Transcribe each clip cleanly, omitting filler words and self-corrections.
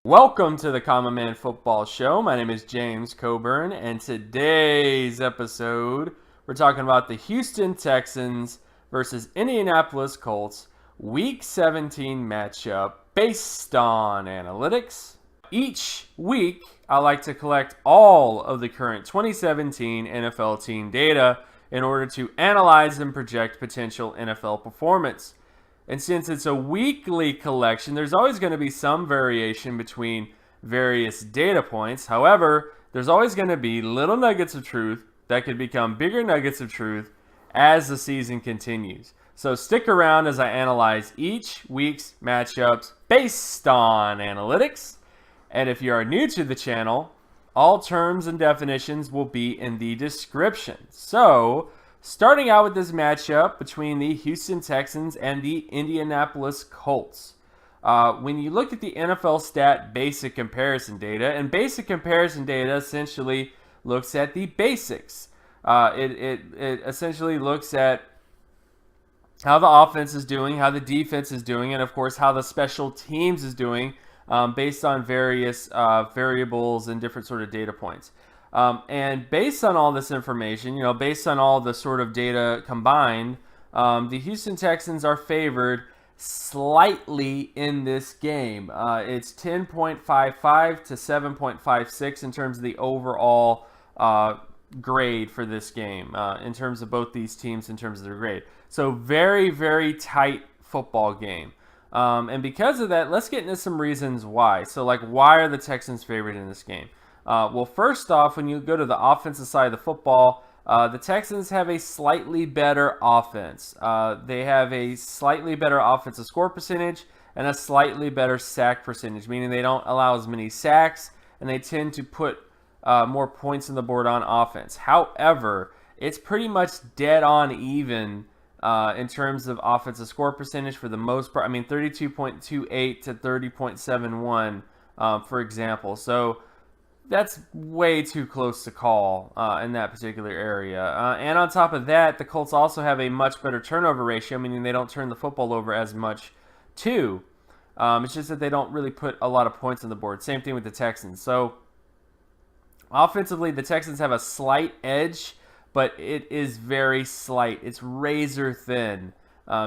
Welcome to the Common Man Football Show. My name is James Coburn, and today's episode, we're talking about the Houston Texans versus Indianapolis Colts Week 17 matchup based on analytics. Each week, I like to collect all of the current 2017 NFL team data in order to analyze and project potential NFL performance. And since it's a weekly collection, there's always going to be some variation between various data points. However, there's always going to be little nuggets of truth that could become bigger nuggets of truth as the season continues. So stick around as I analyze each week's matchups based on analytics. And if you are new to the channel, all terms and definitions will be in the description. So, starting out with this matchup between the Houston Texans and the Indianapolis Colts. When you look at the NFL stat basic comparison data, and basic comparison data essentially looks at the basics. It essentially looks at how the offense is doing, how the defense is doing, and of course how the special teams is doing based on various variables and different sort of data points. And based on all this information, based on all the sort of data combined, the Houston Texans are favored slightly in this game. It's 10.55 to 7.56 in terms of the overall grade for this game, in terms of both these teams, in terms of their grade. So very, very tight football game. And because of that, let's get into some reasons why. So, why are the Texans favored in this game? Well, first off, when you go to the offensive side of the football, the Texans have a slightly better offense. They have a slightly better offensive score percentage and a slightly better sack percentage, meaning they don't allow as many sacks and they tend to put more points on the board on offense. However, it's pretty much dead on even in terms of offensive score percentage for the most part. I mean, 32.28 to 30.71, for example. So that's way too close to call in that particular area. And on top of that, the Colts also have a much better turnover ratio, meaning they don't turn the football over as much too. It's just that they don't really put a lot of points on the board. Same thing with the Texans. So offensively, the Texans have a slight edge, but it is very slight. It's razor thin,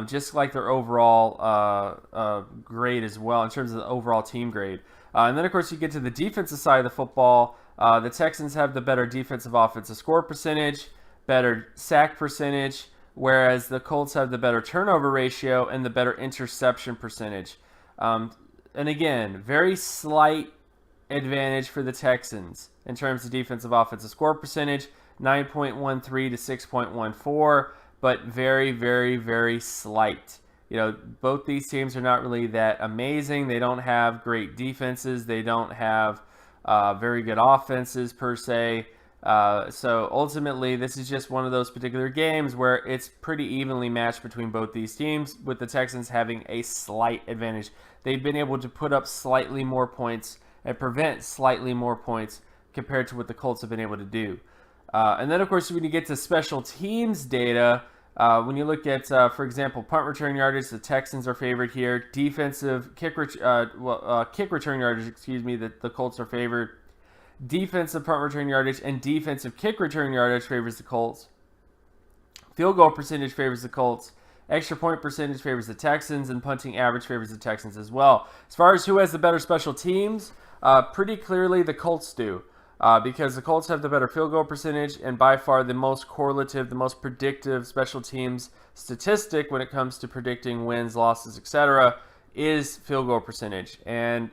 just like their overall grade as well in terms of the overall team grade. And then, of course, you get to the defensive side of the football. The Texans have the better defensive offensive score percentage, better sack percentage, whereas the Colts have the better turnover ratio and the better interception percentage. And again, very slight advantage for the Texans in terms of defensive offensive score percentage, 9.13 to 6.14, but very, very, very slight. Both these teams are not really that amazing. They don't have great defenses. They don't have very good offenses per se. So ultimately, this is just one of those particular games where it's pretty evenly matched between both these teams, with the Texans having a slight advantage. They've been able to put up slightly more points and prevent slightly more points compared to what the Colts have been able to do. And then, of course, when you get to special teams data, when you look at, for example, punt return yardage, the Texans are favored here. Defensive kick return yardage, the Colts are favored. Defensive punt return yardage and defensive kick return yardage favors the Colts. Field goal percentage favors the Colts. Extra point percentage favors the Texans, and punting average favors the Texans as well. As far as who has the better special teams, pretty clearly the Colts do. Because the Colts have the better field goal percentage and by far the most correlative, the most predictive special teams statistic when it comes to predicting wins, losses, etc. is field goal percentage. And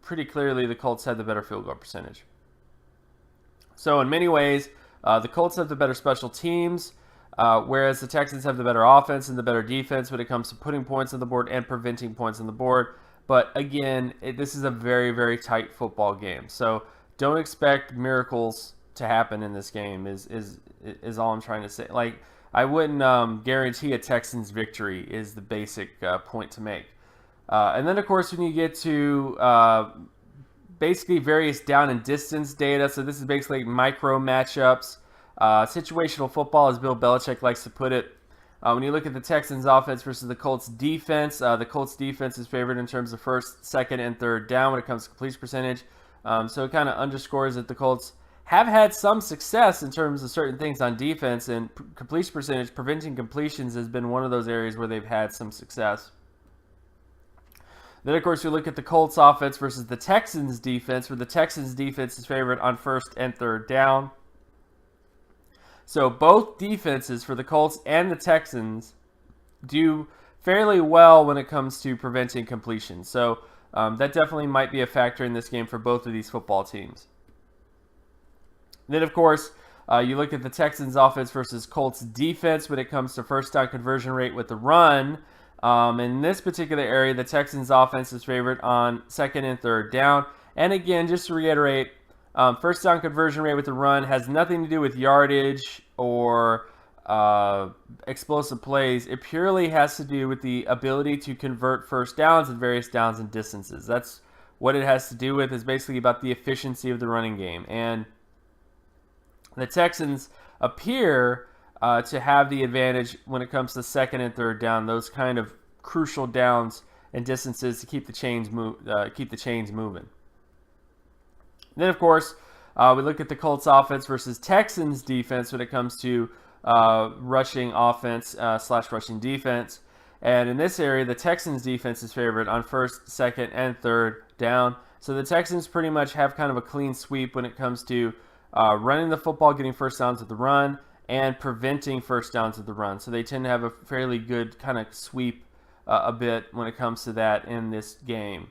pretty clearly the Colts have the better field goal percentage. So in many ways, the Colts have the better special teams, whereas the Texans have the better offense and the better defense when it comes to putting points on the board and preventing points on the board. But again, this is a very, very tight football game. So don't expect miracles to happen in this game is all I'm trying to say. I wouldn't guarantee a Texans victory is the basic point to make. And then, of course, when you get to basically various down and distance data, so this is basically micro matchups, situational football, as Bill Belichick likes to put it. When you look at the Texans offense versus the Colts defense, the Colts defense is favored in terms of first, second, and third down when it comes to completion percentage. So it kind of underscores that the Colts have had some success in terms of certain things on defense, and completion percentage, preventing completions, has been one of those areas where they've had some success. Then, of course, we look at the Colts offense versus the Texans defense, where the Texans defense is favored on first and third down. So both defenses for the Colts and the Texans do fairly well when it comes to preventing completion. So that definitely might be a factor in this game for both of these football teams. Then, of course, you look at the Texans offense versus Colts defense when it comes to first down conversion rate with the run. In this particular area, the Texans offense is favored on second and third down. And again, just to reiterate, first down conversion rate with the run has nothing to do with yardage or explosive plays. It purely has to do with the ability to convert first downs and various downs and distances. That's what it has to do with, is basically about the efficiency of the running game. And the Texans appear to have the advantage when it comes to second and third down, those kind of crucial downs and distances to keep the chains moving. Then, of course, we look at the Colts offense versus Texans defense when it comes to rushing offense / rushing defense. And in this area, the Texans defense is favored on first, second, and third down. So the Texans pretty much have kind of a clean sweep when it comes to running the football, getting first downs with the run, and preventing first downs with the run. So they tend to have a fairly good kind of sweep a bit when it comes to that in this game.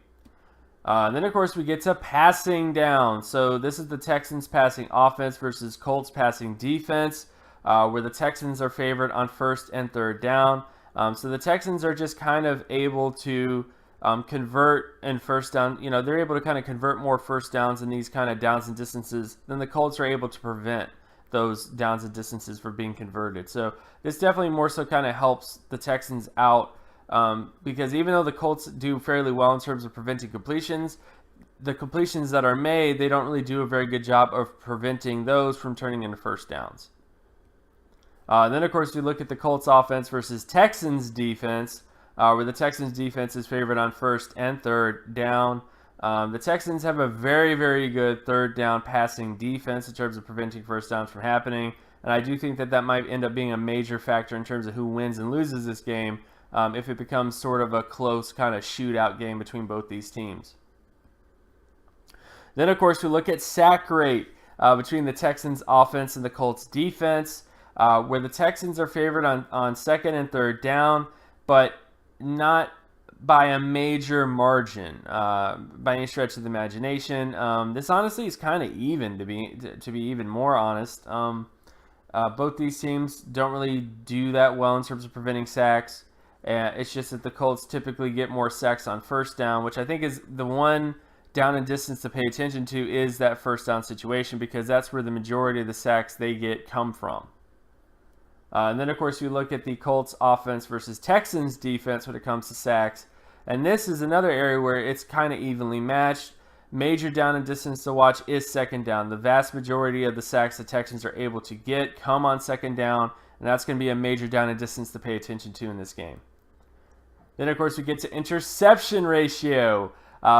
Then, of course, we get to passing down. So this is the Texans passing offense versus Colts passing defense, where the Texans are favored on first and third down. So the Texans are just kind of able to convert in first down. You know, they're able to kind of convert more first downs in these kind of downs and distances than the Colts are able to prevent those downs and distances from being converted. So this definitely more so kind of helps the Texans out. Because even though the Colts do fairly well in terms of preventing completions, the completions that are made, they don't really do a very good job of preventing those from turning into first downs. Then, of course, we look at the Colts offense versus Texans defense, where the Texans defense is favored on first and third down. The Texans have a very, very good third down passing defense in terms of preventing first downs from happening. And I do think that that might end up being a major factor in terms of who wins and loses this game, if it becomes sort of a close kind of shootout game between both these teams. Then, of course, we look at sack rate between the Texans offense and the Colts defense, where the Texans are favored on second and third down, but not by a major margin by any stretch of the imagination. This honestly is kind of even, to be even more honest. Both these teams don't really do that well in terms of preventing sacks. It's just that the Colts typically get more sacks on first down, which I think is the one down and distance to pay attention to, is that first down situation, because that's where the majority of the sacks they get come from. And then, of course, you look at the Colts offense versus Texans defense when it comes to sacks. And this is another area where it's kind of evenly matched. Major down and distance to watch is second down. The vast majority of the sacks the Texans are able to get come on second down, and that's going to be a major down and distance to pay attention to in this game. Then, of course, we get to interception ratio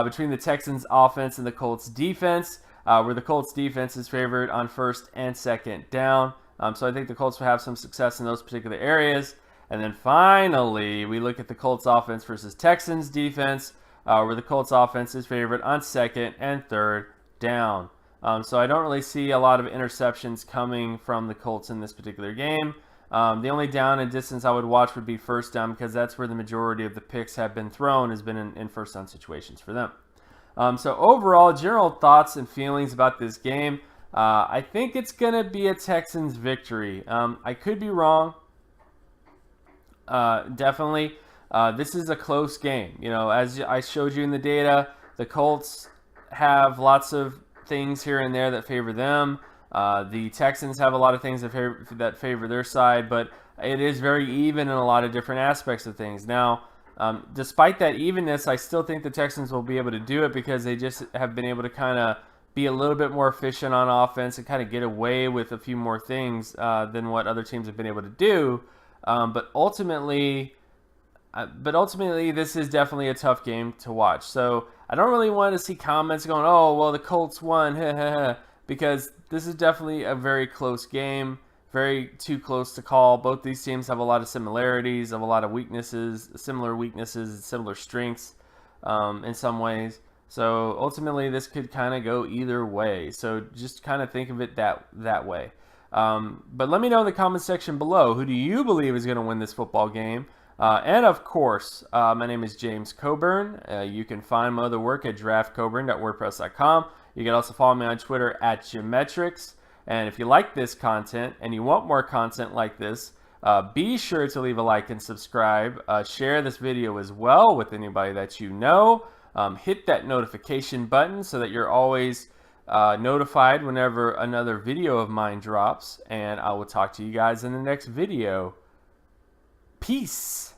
between the Texans offense and the Colts defense, where the Colts defense is favored on first and second down. So I think the Colts will have some success in those particular areas. And then finally, we look at the Colts offense versus Texans defense, where the Colts offense is favored on second and third down. So I don't really see a lot of interceptions coming from the Colts in this particular game. The only down and distance I would watch would be first down, because that's where the majority of the picks have been thrown, has been in first down situations for them. So overall, general thoughts and feelings about this game. I think it's going to be a Texans victory. I could be wrong. Definitely. This is a close game. You know, as I showed you in the data, the Colts have lots of things here and there that favor them. The Texans have a lot of things that favor their side, but it is very even in a lot of different aspects of things. Now, despite that evenness, I still think the Texans will be able to do it, because they just have been able to kind of be a little bit more efficient on offense and kind of get away with a few more things than what other teams have been able to do. But ultimately, this is definitely a tough game to watch. So I don't really want to see comments going, "Oh, well, the Colts won," because this is definitely a very close game, very too close to call. Both these teams have a lot of similarities, have a lot of weaknesses, similar strengths in some ways. So ultimately, this could kind of go either way. So just kind of think of it that way. But let me know in the comment section below, who do you believe is going to win this football game? And of course, my name is James Coburn. You can find my other work at draftcoburn.wordpress.com. You can also follow me on Twitter at Geometrics. And if you like this content and you want more content like this, be sure to leave a like and subscribe. Share this video as well with anybody that you know. Hit that notification button so that you're always notified whenever another video of mine drops. And I will talk to you guys in the next video. Peace.